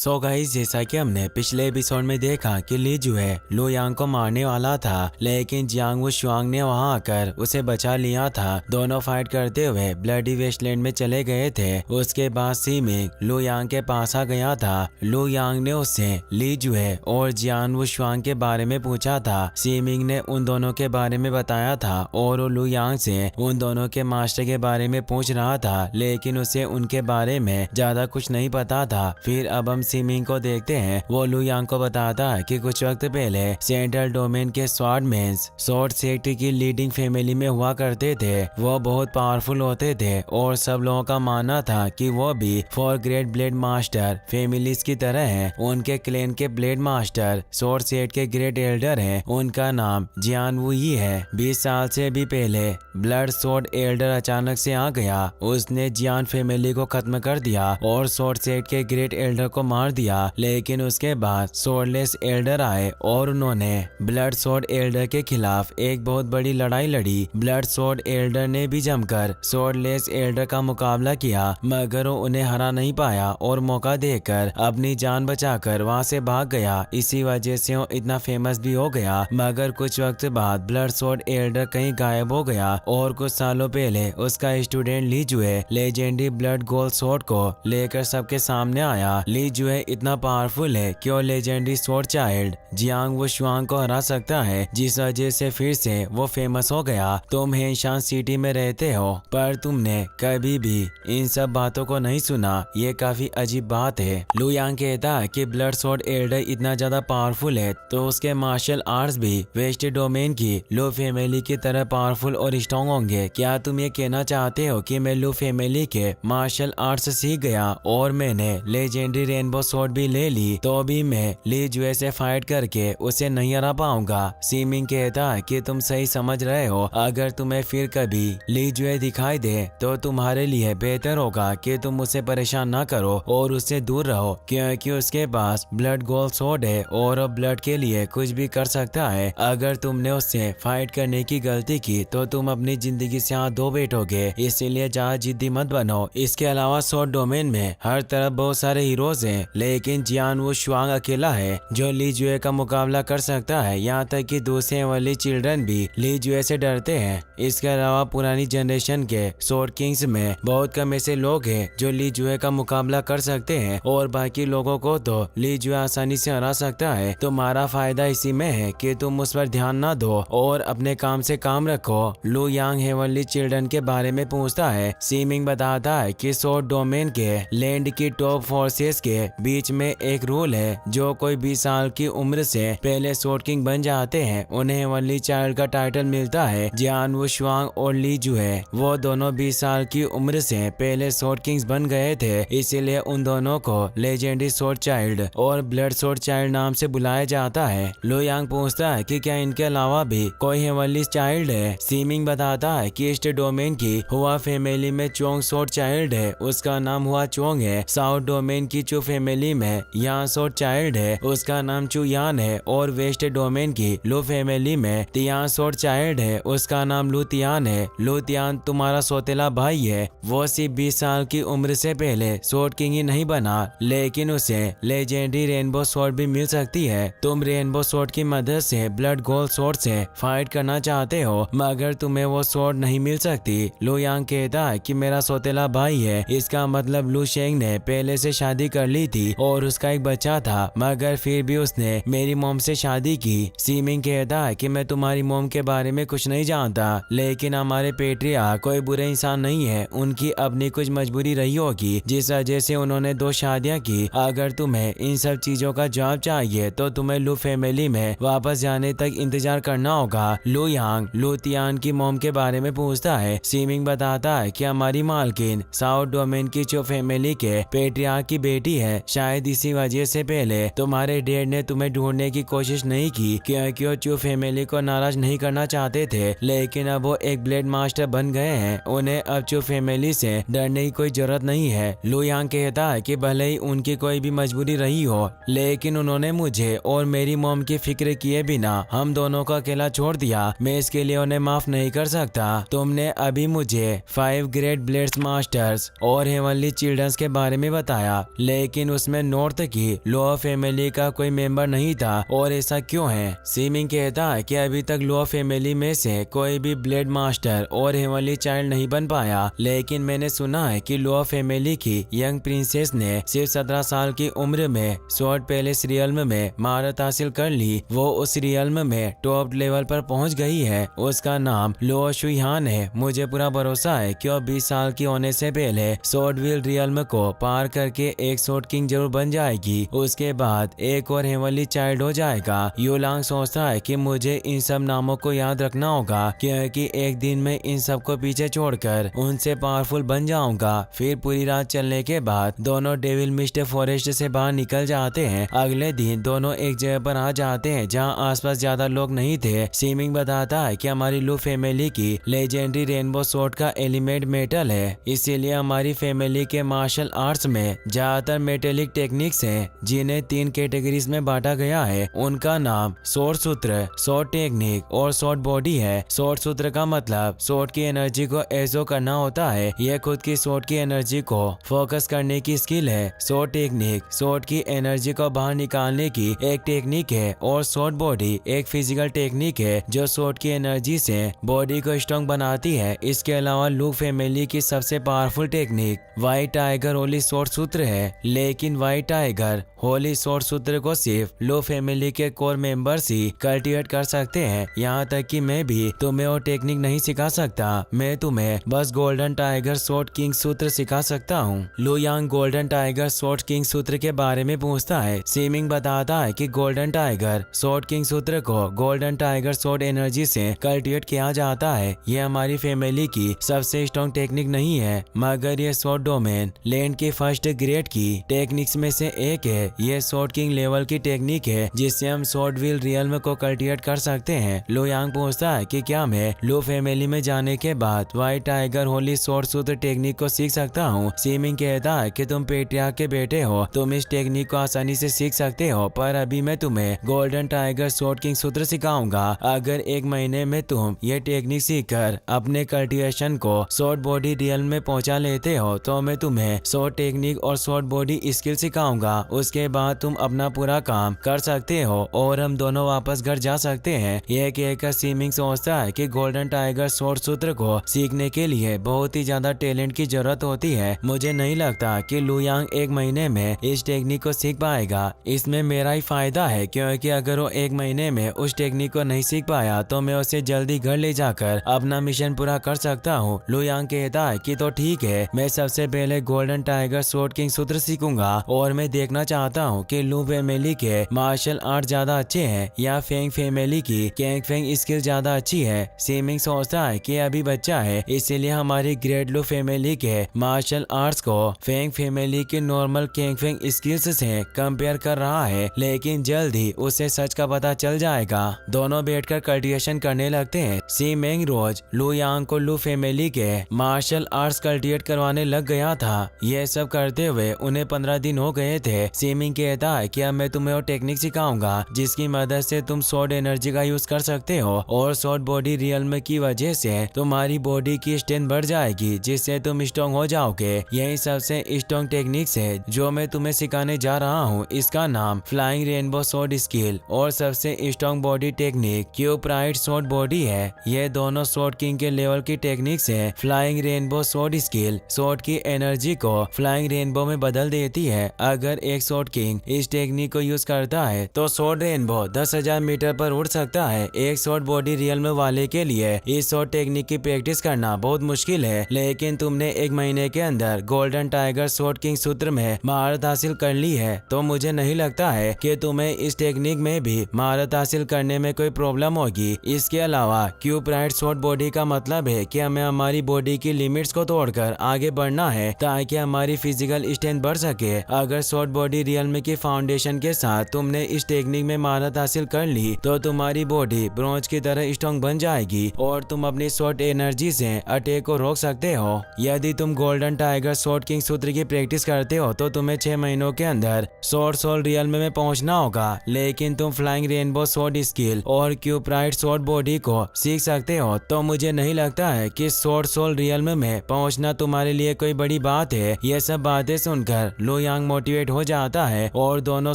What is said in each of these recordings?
So guys, जैसा कि हमने पिछले एपिसोड में देखा कि ली जुए लू यांग को मारने वाला था, लेकिन जियांग वो शुआंग ने वहां आकर उसे बचा लिया था। दोनों फाइट करते हुए ब्लडी वेस्टलैंड में चले गए थे। उसके बाद सीमिंग लू यांग के पास आ गया था। लू यांग ने उससे ली जुए और जियांग वो शुआंग के बारे में पूछा था। सीमिंग ने उन दोनों के बारे में बताया था और वो लू यांग से उन दोनों के मास्टर के बारे में पूछ रहा था, लेकिन उसे उनके बारे में ज्यादा कुछ नहीं पता था। फिर अब हम सीमिंग को देखते हैं। वो लू यांग को बताता है कि कुछ वक्त पहले सेंट्रल डोमेन के स्वॉर्डमैन्स स्वॉर्ड सेक्ट की लीडिंग फैमिली में हुआ करते थे। वो बहुत पावरफुल होते थे और सब लोगों का मानना था कि वो भी 4 ग्रेट ब्लेड मास्टर फैमिलीज की तरह हैं। उनके क्लैन के ब्लेड मास्टर स्वॉर्ड सेक्ट के ग्रेट एल्डर हैं। उनका नाम जियान वू ही है। 20 साल से भी पहले ब्लड स्वॉर्ड एल्डर अचानक से आ गया। उसने जियान फैमिली को खत्म कर दिया और स्वॉर्ड सेक्ट के ग्रेट एल्डर को मार दिया। लेकिन उसके बाद स्वॉर्डलेस एल्डर आए और उन्होंने ब्लड स्वॉर्ड एल्डर के खिलाफ एक बहुत बड़ी लड़ाई लड़ी। ब्लड स्वॉर्ड एल्डर ने भी जमकर स्वॉर्डलेस एल्डर का मुकाबला किया, मगर वो उन्हें हरा नहीं पाया और मौका देकर अपनी जान बचाकर वहां से भाग गया। इसी वजह से वो इतना फेमस भी हो गया। मगर कुछ वक्त बाद ब्लड स्वॉर्ड एल्डर कहीं गायब हो गया और कुछ सालों पहले उसका स्टूडेंट ली जुए लेजेंडरी ब्लड गोल्ड स्वॉर्ड को लेकर सबके सामने आया। ली जुए इतना पावरफुल है कि वो लेजेंडरी स्वॉर्ड चाइल्ड जियांग वो शुआंग को हरा सकता है, जिस वजह से फिर से वो फेमस हो गया। तुम हेनशान सिटी में रहते हो, पर तुमने कभी भी इन सब बातों को नहीं सुना। ये काफी अजीब बात है। लू यांग कहता है कि ब्लड स्वॉर्ड एल्डर इतना ज्यादा पावरफुल है तो उसके मार्शल आर्ट्स भी वेस्ट डोमेन की लू फैमिली की तरह पावरफुल और स्ट्रॉन्ग होंगे। क्या तुम ये कहना चाहते हो कि मैं लू फैमिली के मार्शल आर्ट्स सीख गया और मैंने लेजेंडरी रेनबो स्वॉर्ड भी ले ली, तो भी मैं ली जुए से फाइट करके उसे नहीं हरा पाऊंगा? सीमिंग कहता है कि तुम सही समझ रहे हो। अगर तुम्हें फिर कभी ली जुए दिखाई दे तो तुम्हारे लिए बेहतर होगा कि तुम उसे परेशान ना करो और उससे दूर रहो, क्योंकि उसके पास ब्लड गोल्ड स्वॉर्ड है और वो ब्लड के लिए कुछ भी कर सकता है। अगर तुमने उससे फाइट करने की गलती की तो तुम अपनी जिंदगी से हाथ धो बैठोगे, इसीलिए ज्यादा जिद्दी मत बनो। इसके अलावा स्वॉर्ड डोमेन में हर तरफ बहुत सारे हीरोज हैं, लेकिन जियान वो शुआंग अकेला है जो ली जुए का मुकाबला कर सकता है। यहाँ तक कि दूसरे वाली चिल्ड्रन भी ली जुए से डरते हैं। इसके अलावा पुरानी जनरेशन के स्वॉर्ड किंग्स में बहुत कम ऐसे लोग हैं जो ली जुए का मुकाबला कर सकते हैं और बाकी लोगों को तो ली जुए आसानी से हरा सकता है। तुम्हारा फायदा इसी में है कि तुम उस पर ध्यान ना दो और अपने काम से काम रखो। लू यांग हेवनली चिल्ड्रन के बारे में पूछता है। सीमिंग बताता है कि स्वॉर्ड डोमेन के लैंड की टॉप फोर्सेस के बीच में एक रूल है, जो कोई 20 साल की उम्र से पहले स्वॉर्ड किंग बन जाते हैं उन्हें हेवनली चाइल्ड का टाइटल मिलता है। जियान वो शुआंग और ली जुए वो दोनों 20 साल की उम्र से पहले स्वॉर्ड किंग्स बन गए थे, इसीलिए उन दोनों को लेजेंडरी स्वॉर्ड चाइल्ड और ब्लड स्वॉर्ड चाइल्ड नाम से बुलाया जाता है। लू यांग पूछता है कि क्या इनके अलावा भी कोई हेवनली चाइल्ड है? सीमिंग बताता है कि ईस्ट डोमेन की हुआ फैमिली में चोंग स्वॉर्ड चाइल्ड है, उसका नाम हुआ चोंग है। साउथ डोमेन की चू फैमिली में यान स्वॉर्ड चाइल्ड है, उसका नाम चू यान है। और वेस्ट डोमेन की लू फैमिली में तियान स्वॉर्ड चाइल्ड है, उसका नाम लू तियान है। लू तियान तुम्हारा सौतेला भाई है। वो सिर्फ 20 साल की उम्र से पहले स्वॉर्ड किंग ही नहीं बना, लेकिन उसे लेजेंडरी रेनबो स्वॉर्ड भी मिल सकती है। तुम रेनबो स्वॉर्ड की मदद से ब्लड गोल्ड स्वॉर्ड से फाइट करना चाहते हो, मगर तुम्हें वो स्वॉर्ड नहीं मिल सकती। लू यांग कहता है कि मेरा सौतेला भाई है, इसका मतलब लू शेंग ने पहले से शादी कर ली थी और उसका एक बच्चा था, मगर फिर भी उसने मेरी मॉम से शादी की। सीमिंग कहता है कि मैं तुम्हारी मॉम के बारे में कुछ नहीं जानता, लेकिन हमारे पेट्रिया कोई बुरे इंसान नहीं है। उनकी अपनी कुछ मजबूरी रही होगी जिस वजह से उन्होंने 2 शादियां की। अगर तुम्हें इन सब चीजों का जवाब चाहिए तो तुम्हें लू फैमिली में वापस जाने तक इंतजार करना होगा। लू यांग लू तियान की मॉम के बारे में पूछता है। सीमिंग बताता है कि हमारी मालकिन साउथ डोमेन की चो फैमिली के पेट्रियार्क की बेटी है, शायद इसी वजह से पहले तुम्हारे डैड ने तुम्हें ढूंढने की कोशिश नहीं की, क्योंकि वो चू फैमिली को नाराज नहीं करना चाहते थे। लेकिन अब वो एक ब्लेड मास्टर बन गए हैं, उन्हें अब चू फैमिली से डरने की कोई जरूरत नहीं है। लू यांग कहता है कि भले ही उनकी कोई भी मजबूरी रही हो, लेकिन उन्होंने मुझे और मेरी मॉम की फिक्र किए बिना हम दोनों को अकेला छोड़ दिया। मैं इसके लिए उन्हें माफ नहीं कर सकता। तुमने अभी मुझे 5 ग्रेट ब्लेड्स मास्टर्स और हेवनली चिल्ड्रंस के बारे में बताया, लेकिन उसमें नॉर्थ की लो फैमिली का कोई मेंबर नहीं था। और ऐसा क्यों है? सीमिंग कहता है कि अभी तक लो फैमिली में से कोई भी ब्लेड मास्टर और हेवनली चाइल्ड नहीं बन पाया, लेकिन मैंने सुना है कि लो फैमिली की यंग प्रिंसेस ने सिर्फ 17 साल की उम्र में स्वॉर्ड पैलेस रियल्म में महारत हासिल कर ली। वो उस रियल्म में टॉप लेवल पर पहुंच गई है। उसका नाम लो शुयान है। मुझे पूरा भरोसा है कि वो 20 साल की होने से पहले स्वॉर्डविल रियल्म को पार करके एक स्वॉर्ड किंग जरूर बन जाएगी। उसके बाद एक और हेवनली चाइल्ड हो जाएगा। युलांग सोचता है कि मुझे इन सब नामों को याद रखना होगा, क्योंकि एक दिन मैं इन सब को पीछे छोड़कर उनसे पावरफुल बन जाऊंगा। फिर पूरी रात चलने के बाद दोनों डेविल मिस्ट फॉरेस्ट से बाहर निकल जाते हैं। अगले दिन दोनों एक जगह पर आ जाते हैं जहां आसपास ज्यादा लोग नहीं थे। सीमिंग बताता है कि हमारी लू फैमिली की लेजेंडरी रेनबो स्वॉर्ड का एलिमेंट मेटल है, इसीलिए हमारी फैमिली के मार्शल आर्ट्स में ज्यादातर मेटेलिक टेक्निक्स हैं, जिन्हें 3 कैटेगरीज में बांटा गया है। उनका नाम स्वॉर्ड सूत्र, स्वॉर्ड टेक्निक और स्वॉर्ड बॉडी है। स्वॉर्ड सूत्र का मतलब स्वॉर्ड की एनर्जी को एजो करना होता है। यह खुद की स्वॉर्ड की एनर्जी को फोकस करने की स्किल है। स्वॉर्ड टेक्निक स्वॉर्ड की एनर्जी को बाहर निकालने की एक टेक्निक है। और स्वॉर्ड बॉडी एक फिजिकल टेक्निक है जो स्वॉर्ड की एनर्जी से बॉडी को स्ट्रॉन्ग बनाती है। इसके अलावा लू फैमिली की सबसे powerful technique white tiger Holi sword सूत्र है, लेकिन व्हाइट टाइगर होली स्वॉर्ड सूत्र को सिर्फ लो फैमिली के कोर मेंबर्स ही कल्टीवेट कर सकते हैं। यहाँ तक कि मैं भी तुम्हें वो टेक्निक नहीं सिखा सकता। मैं तुम्हें बस गोल्डन टाइगर स्वॉर्ड किंग सूत्र सिखा सकता हूँ। लू यांग गोल्डन टाइगर स्वॉर्ड किंग सूत्र के बारे में पूछता है। सीमिंग बताता है कि गोल्डन टाइगर स्वॉर्ड किंग सूत्र को गोल्डन टाइगर स्वॉर्ड एनर्जी से कल्टीवेट किया जाता है। ये हमारी फैमिली की सबसे स्ट्रॉन्ग टेक्निक नहीं है, मगर ये स्वॉर्ड डोमेन लैंड की फर्स्ट ग्रेड की टेक्निक्स में से एक है। ये स्वॉर्ड किंग लेवल की टेक्निक है जिससे हम स्वॉर्डविल रियल्म को कल्टीवेट कर सकते हैं। लू यांग पूछता है कि क्या मैं लू फैमिली में जाने के बाद व्हाइट टाइगर होली स्वॉर्ड सूत्र टेक्निक को सीख सकता हूँ? सीमिंग कहता है कि तुम पेट्रियार्क के बेटे हो, तुम इस टेक्निक को आसानी से सीख सकते हो, पर अभी मैं तुम्हें गोल्डन टाइगर स्वॉर्ड किंग सूत्र सिखाऊंगा। अगर 1 महीने में तुम ये टेक्निक सीखकर अपने कल्टीवेशन को स्वॉर्ड बॉडी रियल्म में पहुंचा लेते हो तो मैं तुम्हें स्वॉर्ड टेक्निक और स्वॉर्ड बॉडी स्किल सिखाऊंगा। उसके बाद तुम अपना पूरा काम कर सकते हो और हम दोनों वापस घर जा सकते हैं। यह कहकर सीमिंग सोचता है कि गोल्डन टाइगर स्वॉर्ड सूत्र को सीखने के लिए बहुत ही ज्यादा टैलेंट की जरूरत होती है। मुझे नहीं लगता कि लू यांग 1 महीने में इस टेक्निक को सीख पाएगा। इसमें मेरा ही फायदा है, क्योंकि अगर वो 1 महीने में उस टेक्निक को नहीं सीख पाया तो मैं उसे जल्दी घर ले जाकर अपना मिशन पूरा कर सकता हूँ। लू यांग कहता है कि तो ठीक है, मैं सबसे पहले गोल्डन टाइगर स्वॉर्ड किंग सूत्र सीखूंगा और मैं देखना चाहता हूँ कि लू फैमिली के मार्शल आर्ट ज्यादा अच्छे हैं या फेंग फैमिली की कैंग फेंग स्किल ज्यादा अच्छी है। सीमिंग सोचता है कि अभी बच्चा है, इसीलिए हमारी ग्रेट लू फैमिली के मार्शल आर्ट्स को फेंग फैमिली के नॉर्मल कैंग फेंग स्किल्स से कंपेयर कर रहा है, लेकिन जल्द ही उसे सच का पता चल जाएगा। दोनों बैठकर कल्टीवेशन करने लगते हैं। सीमिंग रोज लू यांग को लू फैमिली के मार्शल आर्ट्स कल्टीवेट करवाने लग गया था। यह सब करते हुए उन्हें 15 दिन हो गए थे। सीमिंग कहता है कि अब मैं तुम्हें वो टेक्निक सिखाऊंगा जिसकी मदद से तुम स्वॉर्ड एनर्जी का यूज कर सकते हो और स्वॉर्ड बॉडी रियल्म की वजह से तुम्हारी बॉडी की स्ट्रेंथ बढ़ जाएगी, जिससे तुम स्ट्रॉन्ग हो जाओगे। यही सबसे स्ट्रॉन्ग टेक्निक्स है जो मैं तुम्हें सिखाने जा रहा हूँ। इसका नाम फ्लाइंग रेनबो स्वॉर्ड स्किल और सबसे strong body technique cube right sword body है। ये दोनों स्वॉर्ड किंग के लेवल की टेक्निक्स है। Flying rainbow sword skill sword की एनर्जी को फ्लाइंग रेनबो में बदल देती है। अगर एक स्वॉर्ड किंग इस टेक्निक को यूज करता है तो स्वॉर्ड रेनबो 10,000 मीटर पर उड़ सकता है। एक स्वॉर्ड बॉडी रियल्म वाले के लिए इस स्वॉर्ड टेक्निक की प्रैक्टिस करना बहुत मुश्किल है, लेकिन तुमने 1 महीने के अंदर गोल्डन टाइगर स्वॉर्ड किंग सूत्र में महारत हासिल कर ली है, तो मुझे नहीं लगता है कि तुम्हें इस टेक्निक में भी महारत हासिल करने में कोई प्रॉब्लम होगी। इसके अलावा क्यूब राइट स्वॉर्ड बॉडी का मतलब है कि हमें हमारी बॉडी की लिमिट्स को तोड़कर आगे बढ़ना है ताकि हमारी फिजिकल स्ट्रेंथ बढ़ सके। अगर स्वॉर्ड बॉडी रियल्म की फाउंडेशन के साथ तुमने इस टेक्निक में महारत हासिल कर ली तो तुम्हारी बॉडी ब्रोंज की तरह स्ट्रॉन्ग बन जाएगी और तुम अपनी स्वॉर्ड एनर्जी से अटैक को रोक सकते हो। यदि तुम गोल्डन टाइगर स्वॉर्ड किंग सूत्र की प्रैक्टिस करते हो तो तुम्हें 6 महीनों के अंदर स्वॉर्ड सोल रियल्म में पहुंचना होगा, लेकिन तुम फ्लाइंग रेनबो स्वॉर्ड स्किल और क्यूब राइट स्वॉर्ड बॉडी को सीख सकते हो, तो मुझे नहीं लगता है कि स्वॉर्ड सोल रियल्म में पहुंचना तुम्हारे लिए कोई बड़ी बात है। यह सब बातें सुनकर लू लो यांग मोटिवेट हो जाता है और दोनों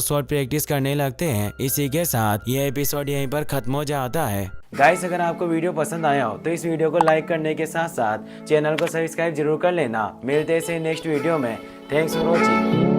स्वॉर्ड प्रैक्टिस करने लगते हैं। इसी के साथ ये एपिसोड यहीं पर खत्म हो जाता है। गाइस, अगर आपको वीडियो पसंद आया हो तो इस वीडियो को लाइक करने के साथ साथ चैनल को सब्सक्राइब जरूर कर लेना। मिलते हैं नेक्स्ट वीडियो में। Thanks for watching.